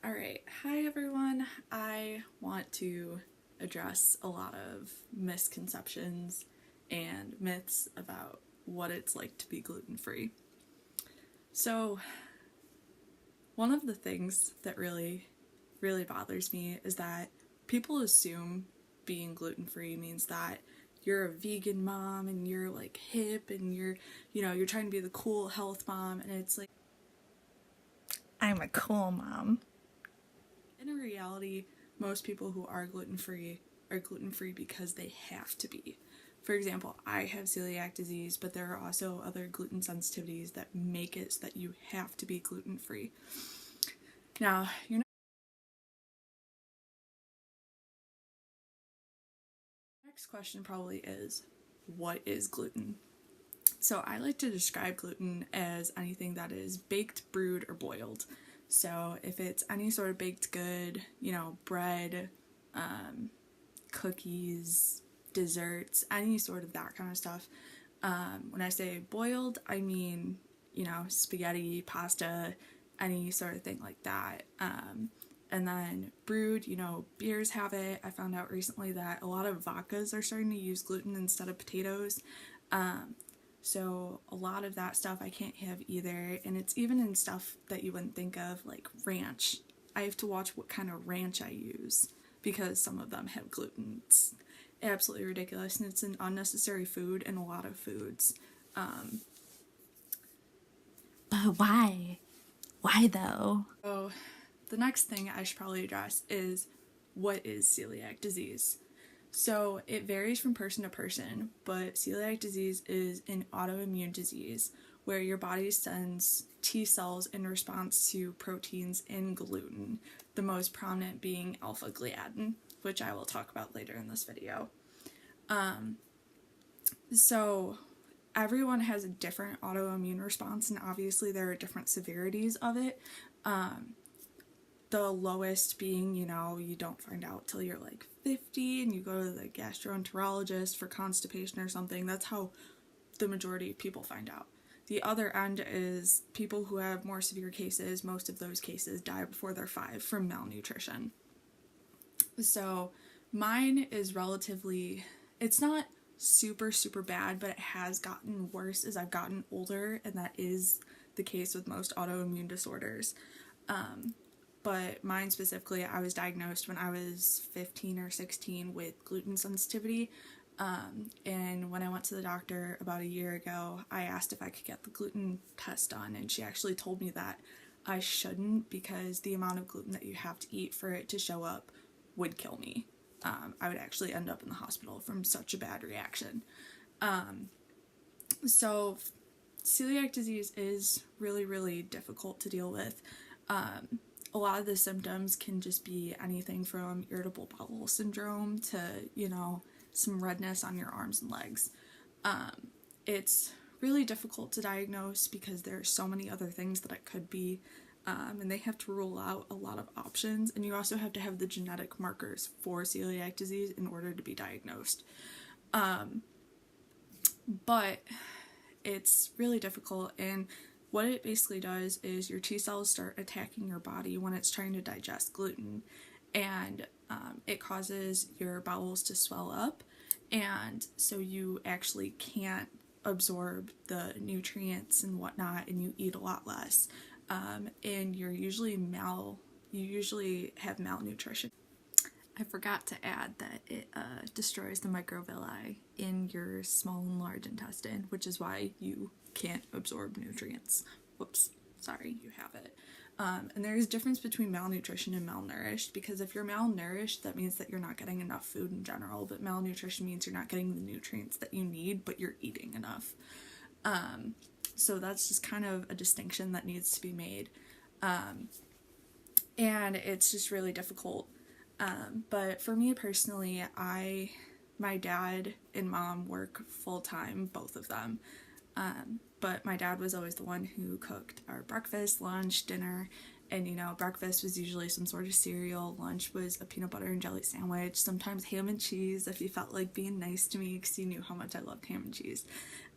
Alright, hi everyone. I want to address a lot of misconceptions and myths about what it's like to be gluten-free. So, one of the things that really bothers me is that people assume being gluten-free means that you're a vegan mom and you're like hip and you're trying to be the cool health mom, and it's like I'm a cool mom. in reality, most people who are gluten free because they have to be. For example, I have celiac disease, but there are also other gluten sensitivities that make it so that you have to be gluten free. Now, your next question probably is, what is gluten? So I like to describe gluten as anything that is baked, brewed, or boiled. So if it's any sort of baked good, bread, cookies, desserts, any sort of that kind of stuff. When I say boiled, I mean, spaghetti, pasta, any sort of thing like that. And then brewed, beers have it. I found out recently that a lot of vodkas are starting to use gluten instead of potatoes. So a lot of that stuff I can't have either. And it's even in stuff that you wouldn't think of, like ranch. I have to watch what kind of ranch I use because some of them have gluten. It's absolutely ridiculous, and it's an unnecessary food in a lot of foods. But why? Why though? So the next thing I should probably address is, what is celiac disease? So it varies from person to person, but celiac disease is an autoimmune disease where your body sends T cells in response to proteins in gluten, the most prominent being alpha gliadin, which I will talk about later in this video. So everyone has a different autoimmune response, and obviously there are different severities of it. The lowest being, you don't find out till you're like 50 and you go to the gastroenterologist for constipation or something. That's how the majority of people find out. The other end is people who have more severe cases. Most of those cases die before they're 5 from malnutrition. So mine is it's not super bad, but it has gotten worse as I've gotten older, and that is the case with most autoimmune disorders. But mine specifically, I was diagnosed when I was 15 or 16 with gluten sensitivity. And when I went to the doctor about a year ago, I asked if I could get the gluten test done, and she actually told me that I shouldn't because the amount of gluten that you have to eat for it to show up would kill me. I would actually end up in the hospital from such a bad reaction. So celiac disease is really difficult to deal with. A lot of the symptoms can just be anything from irritable bowel syndrome to, some redness on your arms and legs. It's really difficult to diagnose because there are so many other things that it could be, and they have to rule out a lot of options, and you also have to have the genetic markers for celiac disease in order to be diagnosed. But it's really difficult, and what it basically does is your T cells start attacking your body when it's trying to digest gluten, and it causes your bowels to swell up, and so you actually can't absorb the nutrients and whatnot, and you eat a lot less, and you usually have malnutrition. I forgot to add that it destroys the microvilli in your small and large intestine, which is why you can't absorb nutrients. Whoops, sorry, you have it. And there's a difference between malnutrition and malnourished, because if you're malnourished, that means that you're not getting enough food in general, but malnutrition means you're not getting the nutrients that you need, but you're eating enough. So that's just kind of a distinction that needs to be made. And it's just really difficult. But for me personally, my dad and mom work full-time, both of them. But my dad was always the one who cooked our breakfast, lunch, dinner, and breakfast was usually some sort of cereal, lunch was a peanut butter and jelly sandwich, sometimes ham and cheese if he felt like being nice to me because he knew how much I loved ham and cheese.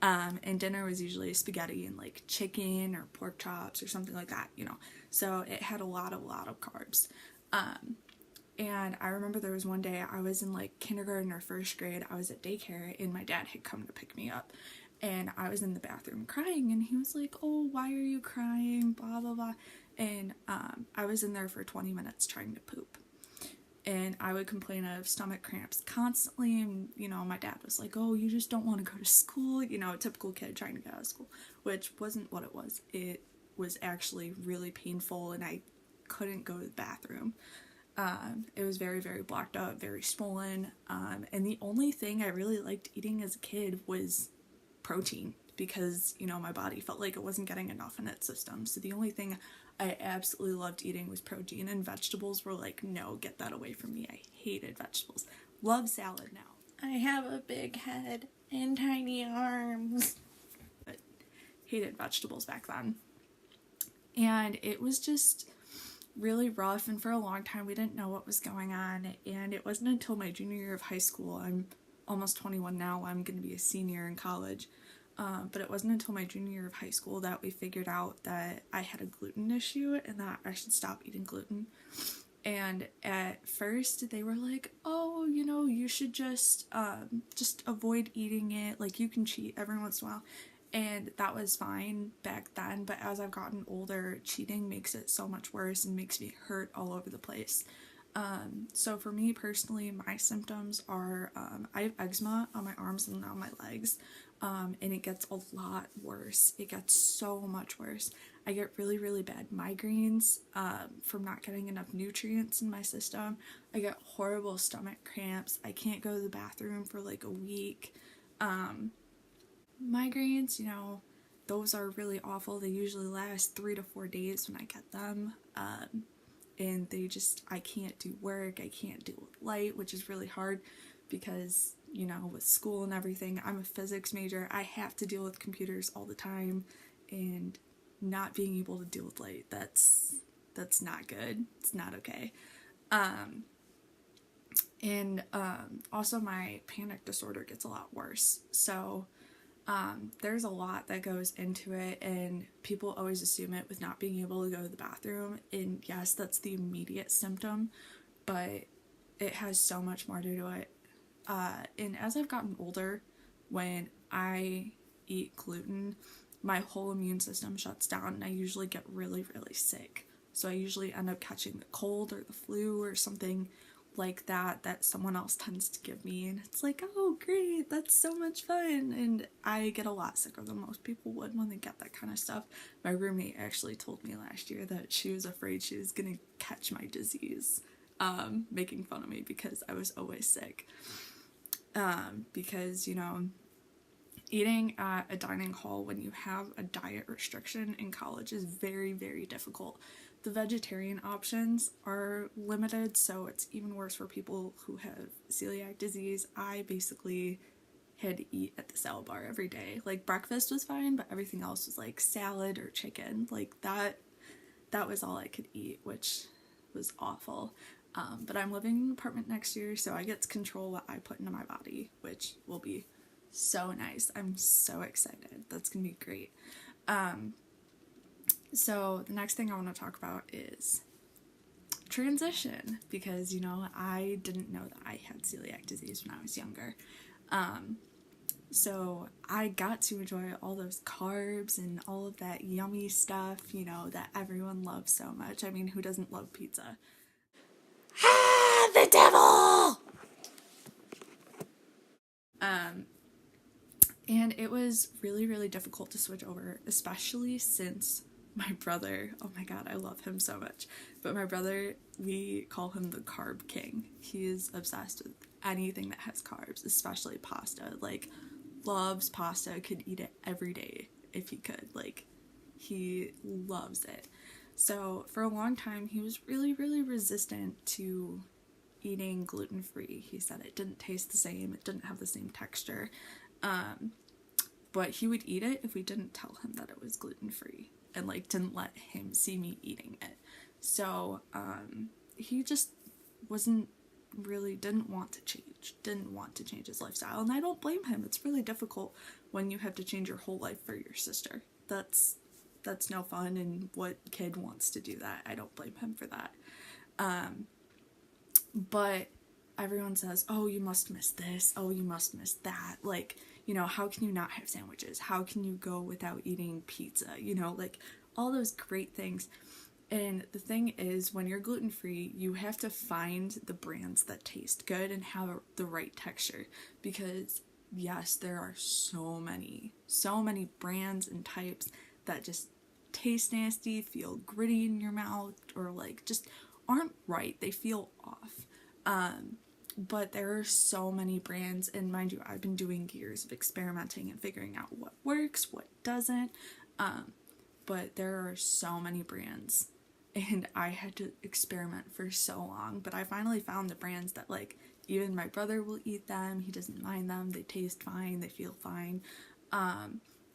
And dinner was usually spaghetti and like chicken or pork chops or something like that, you know. So it had a lot of carbs. And I remember there was one day I was in like kindergarten or first grade. I was at daycare and my dad had come to pick me up. And I was in the bathroom crying and he was like, "Oh, why are you crying? Blah, blah, blah." And I was in there for 20 minutes trying to poop. And I would complain of stomach cramps constantly. And, you know, my dad was like, "Oh, you just don't want to go to school." You know, a typical kid trying to get out of school, which wasn't what it was. It was actually really painful and I couldn't go to the bathroom. It was very, very blocked up, very swollen. And the only thing I really liked eating as a kid was protein because, you know, my body felt like it wasn't getting enough in its system. So the only thing I absolutely loved eating was protein, and vegetables were like, no, get that away from me. I hated vegetables. Love salad now. I have a big head and tiny arms. But hated vegetables back then. And it was just really rough, and for a long time we didn't know what was going on. And it wasn't until my junior year of high school, I'm almost 21 now, I'm going to be a senior in college, but it wasn't until my junior year of high school that we figured out that I had a gluten issue and that I should stop eating gluten. And at first they were like, "Oh, you know, you should just avoid eating it, like you can cheat every once in a while." And that was fine back then, but as I've gotten older, cheating makes it so much worse and makes me hurt all over the place. So for me personally, my symptoms are, I have eczema on my arms and on my legs, and it gets a lot worse. It gets so much worse. I get really, really bad migraines, from not getting enough nutrients in my system. I get horrible stomach cramps. I can't go to the bathroom for like a week. Migraines, you know, those are really awful. They usually last 3 to 4 days when I get them. And I can't do work, I can't deal with light, which is really hard because, you know, with school and everything, I'm a physics major, I have to deal with computers all the time, and not being able to deal with light, that's not good, it's not okay. And also my panic disorder gets a lot worse, so there's a lot that goes into it, and people always assume it with not being able to go to the bathroom. And yes, that's the immediate symptom, but it has so much more to do it. And as I've gotten older, when I eat gluten, my whole immune system shuts down and I usually get really, really sick. So I usually end up catching the cold or the flu or something like that someone else tends to give me, and it's like, "Oh great, that's so much fun." And I get a lot sicker than most people would when they get that kind of stuff. My roommate actually told me last year that she was afraid she was gonna catch my disease, making fun of me because I was always sick. Because, you know, eating at a dining hall when you have a diet restriction in college is very, very difficult. The vegetarian options are limited, so it's even worse for people who have celiac disease. I basically had to eat at the salad bar every day. Like, breakfast was fine, but everything else was like salad or chicken. Like, that was all I could eat, which was awful. But I'm living in an apartment next year, so I get to control what I put into my body, which will be so nice. I'm so excited. That's gonna be great. So the next thing I want to talk about is transition, because, you know, I didn't know that I had celiac disease when I was younger. So I got to enjoy all those carbs and all of that yummy stuff, you know, that everyone loves so much. I mean, who doesn't love pizza? Ah, the devil! And it was really, really difficult to switch over, especially since my brother, oh my god, I love him so much, but my brother, we call him the carb king. He is obsessed with anything that has carbs, especially pasta. Like, loves pasta, could eat it every day if he could. Like, he loves it. So for a long time, he was really, really resistant to eating gluten-free. He said it didn't taste the same, it didn't have the same texture. But he would eat it if we didn't tell him that it was gluten-free and, like, didn't let him see me eating it. So, he just wasn't really didn't want to change his lifestyle, and I don't blame him. It's really difficult when you have to change your whole life for your sister. That's no fun, and what kid wants to do that? I don't blame him for that. But everyone says, oh, you must miss this, oh, you must miss that, like, you know, how can you not have sandwiches, how can you go without eating pizza, you know, like all those great things. And the thing is, when you're gluten-free, you have to find the brands that taste good and have the right texture, because yes, there are so many brands and types that just taste nasty, feel gritty in your mouth, or like just aren't right. They feel off. But there are so many brands, and mind you, I've been doing years of experimenting and figuring out what works, what doesn't. But there are so many brands, and I had to experiment for so long, but I finally found the brands that, like, even my brother will eat them, he doesn't mind them, they taste fine, they feel fine.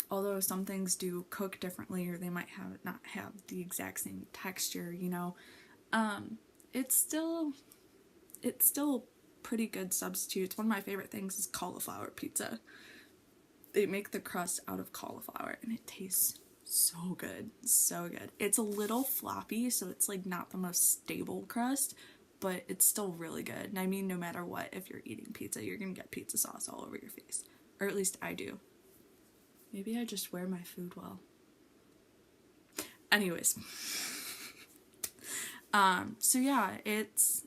Although some things do cook differently, or they might not have the exact same texture, you know. It's still pretty good substitutes. One of my favorite things is cauliflower pizza. They make the crust out of cauliflower, and it tastes so good, so good. It's a little floppy, so it's like not the most stable crust, but it's still really good. And I mean, no matter what, if you're eating pizza, you're gonna get pizza sauce all over your face, or at least I do. Maybe I just wear my food well. Anyways, so yeah,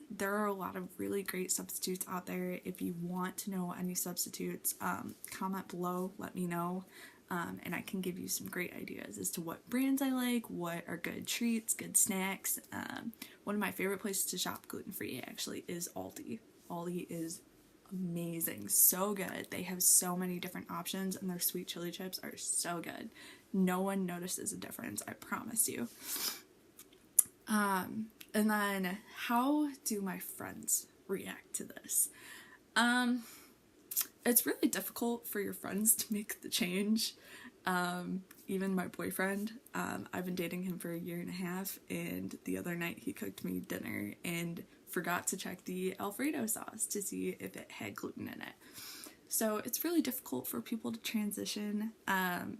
there are a lot of really great substitutes out there. If you want to know any substitutes, comment below, let me know. And I can give you some great ideas as to what brands I like, what are good treats, good snacks. One of my favorite places to shop gluten-free actually is Aldi. Aldi is amazing, so good. They have so many different options, and their sweet chili chips are so good. No one notices a difference, I promise you. And then, how do my friends react to this? It's really difficult for your friends to make the change. Even my boyfriend, I've been dating him for 1.5 years, and the other night he cooked me dinner and forgot to check the Alfredo sauce to see if it had gluten in it. So it's really difficult for people to transition, and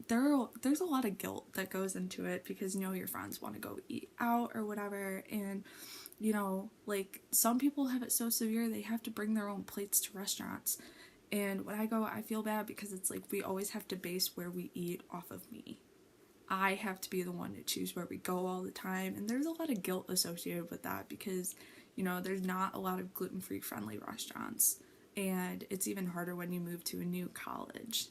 there's a lot of guilt that goes into it, because, you know, your friends want to go eat out or whatever, and, you know, like, some people have it so severe they have to bring their own plates to restaurants. And when I go, I feel bad, because it's like we always have to base where we eat off of me. I have to be the one to choose where we go all the time, and there's a lot of guilt associated with that, because, you know, there's not a lot of gluten-free friendly restaurants, and it's even harder when you move to a new college.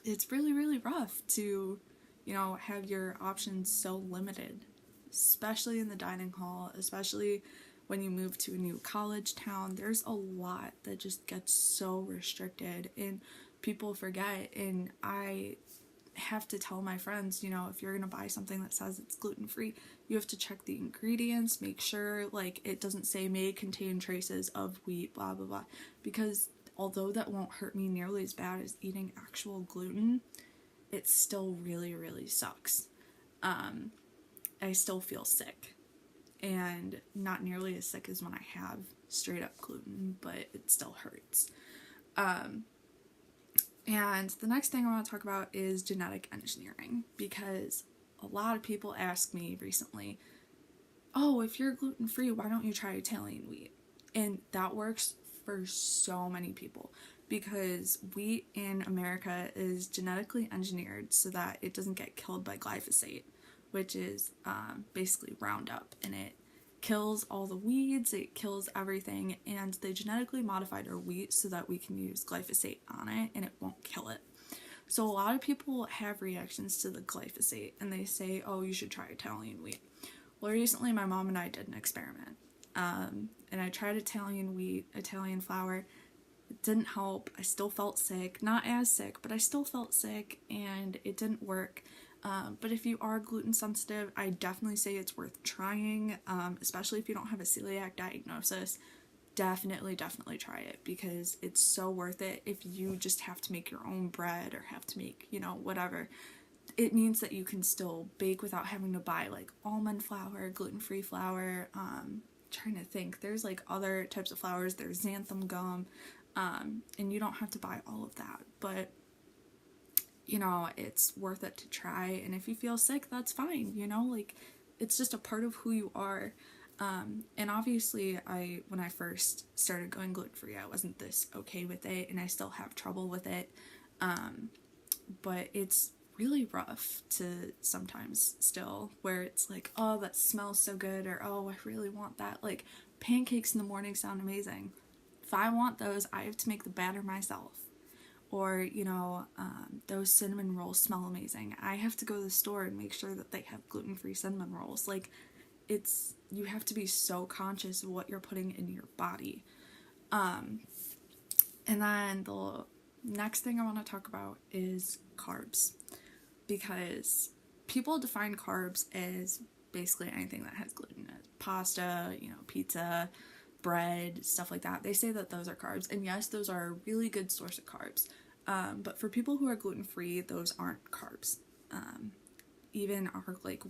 It's really, really rough to, you know, have your options so limited, especially in the dining hall, especially when you move to a new college town. There's a lot that just gets so restricted, and people forget. And I have to tell my friends, you know, if you're gonna buy something that says it's gluten-free, you have to check the ingredients, make sure, like, it doesn't say may contain traces of wheat, blah blah blah, because although that won't hurt me nearly as bad as eating actual gluten, it still really, really sucks. I still feel sick, and not nearly as sick as when I have straight up gluten, but it still hurts. And the next thing I want to talk about is genetic engineering, because a lot of people ask me recently, oh, if you're gluten-free, why don't you try Italian wheat? And that works for so many people, because wheat in America is genetically engineered so that it doesn't get killed by glyphosate, which is basically Roundup, and it kills all the weeds, it kills everything, and they genetically modified our wheat so that we can use glyphosate on it and it won't kill it. So a lot of people have reactions to the glyphosate, and they say, oh, you should try Italian wheat. Well, recently my mom and I did an experiment, and I tried Italian wheat, Italian flour. It didn't help. I still felt sick. Not as sick, but I still felt sick, and it didn't work. But if you are gluten sensitive, I definitely say it's worth trying, especially if you don't have a celiac diagnosis. Definitely try it, because it's so worth it. If you just have to make your own bread, or have to make, you know, whatever, it means that you can still bake without having to buy like almond flour, gluten-free flour, trying to think, there's like other types of flowers, there's xanthan gum, and you don't have to buy all of that, but you know, it's worth it to try. And if you feel sick, that's fine, you know, like it's just a part of who you are. And obviously when I first started going gluten-free, I wasn't this okay with it, and I still have trouble with it. But it's really rough to sometimes still, where it's like, oh, that smells so good, or oh, I really want that. Like, pancakes in the morning sound amazing. If I want those, I have to make the batter myself. Or, you know, those cinnamon rolls smell amazing. I have to go to the store and make sure that they have gluten-free cinnamon rolls. Like, you have to be so conscious of what you're putting in your body. And then the next thing I want to talk about is carbs, because people define carbs as basically anything that has gluten in it. Pasta, you know, pizza, bread, stuff like that. They say that those are carbs, and yes, those are a really good source of carbs. But for people who are gluten-free, those aren't carbs. Even our like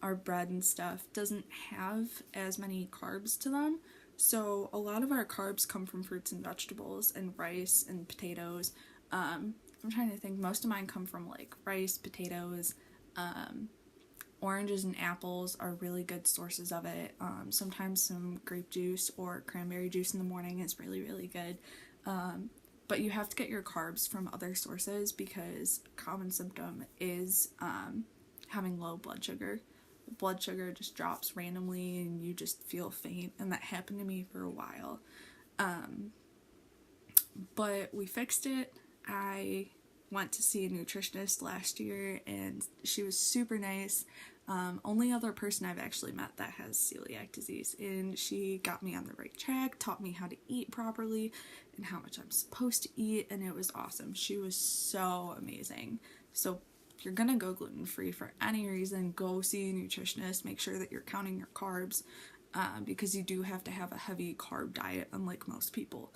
our bread and stuff doesn't have as many carbs to them. So a lot of our carbs come from fruits and vegetables and rice and potatoes. I'm trying to think, most of mine come from like rice, potatoes, oranges and apples are really good sources of it. Sometimes some grape juice or cranberry juice in the morning is really, really good. But you have to get your carbs from other sources, because a common symptom is having low blood sugar. The blood sugar just drops randomly and you just feel faint, and that happened to me for a while. But we fixed it. I went to see a nutritionist last year, and she was super nice. Only other person I've actually met that has celiac disease, and she got me on the right track, taught me how to eat properly and how much I'm supposed to eat, and it was awesome. She was so amazing. So if you're gonna go gluten-free for any reason, go see a nutritionist. Make sure that you're counting your carbs, because you do have to have a heavy carb diet, unlike most people.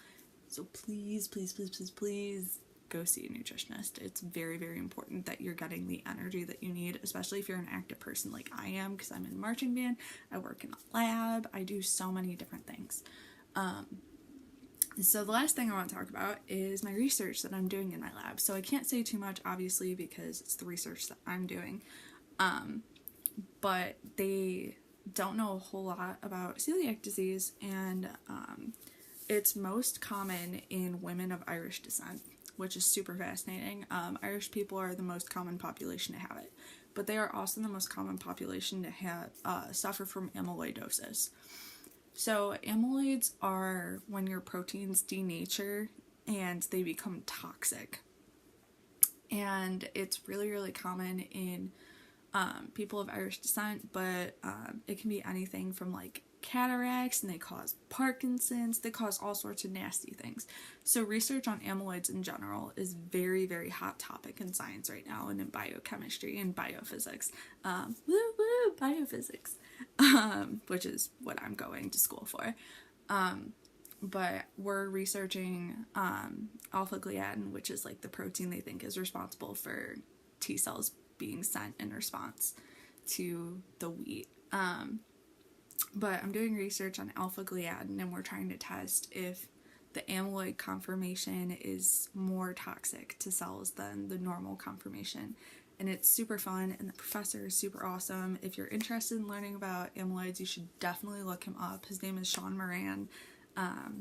So please, please, please, please, please go see a nutritionist. It's very, very important that you're getting the energy that you need, especially if you're an active person like I am, because I'm in marching band, I work in a lab, I do so many different things. So the last thing I want to talk about is my research that I'm doing in my lab. So I can't say too much, obviously, because it's the research that I'm doing. But they don't know a whole lot about celiac disease, and it's most common in women of Irish descent, which is super fascinating. Irish people are the most common population to have it, but they are also the most common population to have suffer from amyloidosis. So amyloids are when your proteins denature and they become toxic, and it's really, really common in people of Irish descent, but it can be anything from like cataracts, and they cause Parkinson's, they cause all sorts of nasty things. So research on amyloids in general is very, very hot topic in science right now, and in biochemistry and biophysics. Biophysics, which is what I'm going to school for. But we're researching alpha-gliadin, which is like the protein they think is responsible for T cells being sent in response to the wheat. But I'm doing research on alpha-gliadin, and we're trying to test if the amyloid conformation is more toxic to cells than the normal conformation. And it's super fun, and the professor is super awesome. If you're interested in learning about amyloids, you should definitely look him up. His name is Sean Moran,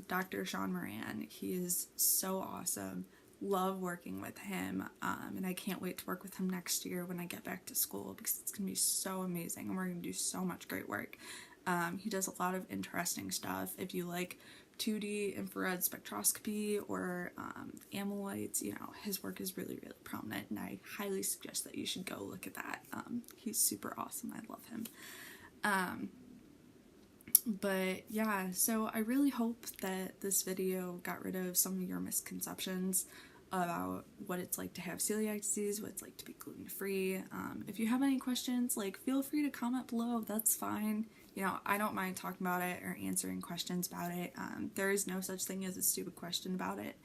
Dr. Sean Moran. He is so awesome. Love working with him, and I can't wait to work with him next year when I get back to school, because it's going to be so amazing, and we're going to do so much great work. He does a lot of interesting stuff. If you like 2D infrared spectroscopy or amyloids, you know, his work is really, really prominent, and I highly suggest that you should go look at that. He's super awesome. I love him. But yeah, so I really hope that this video got rid of some of your misconceptions about what it's like to have celiac disease, what it's like to be gluten-free. If you have any questions, like, feel free to comment below. That's fine. You know, I don't mind talking about it or answering questions about it. There is no such thing as a stupid question about it,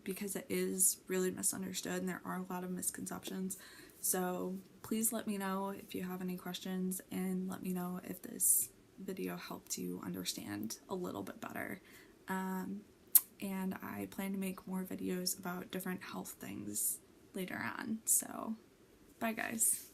because it is really misunderstood and there are a lot of misconceptions. So please let me know if you have any questions, and let me know if this video helped you understand a little bit better. And I plan to make more videos about different health things later on. So, bye guys.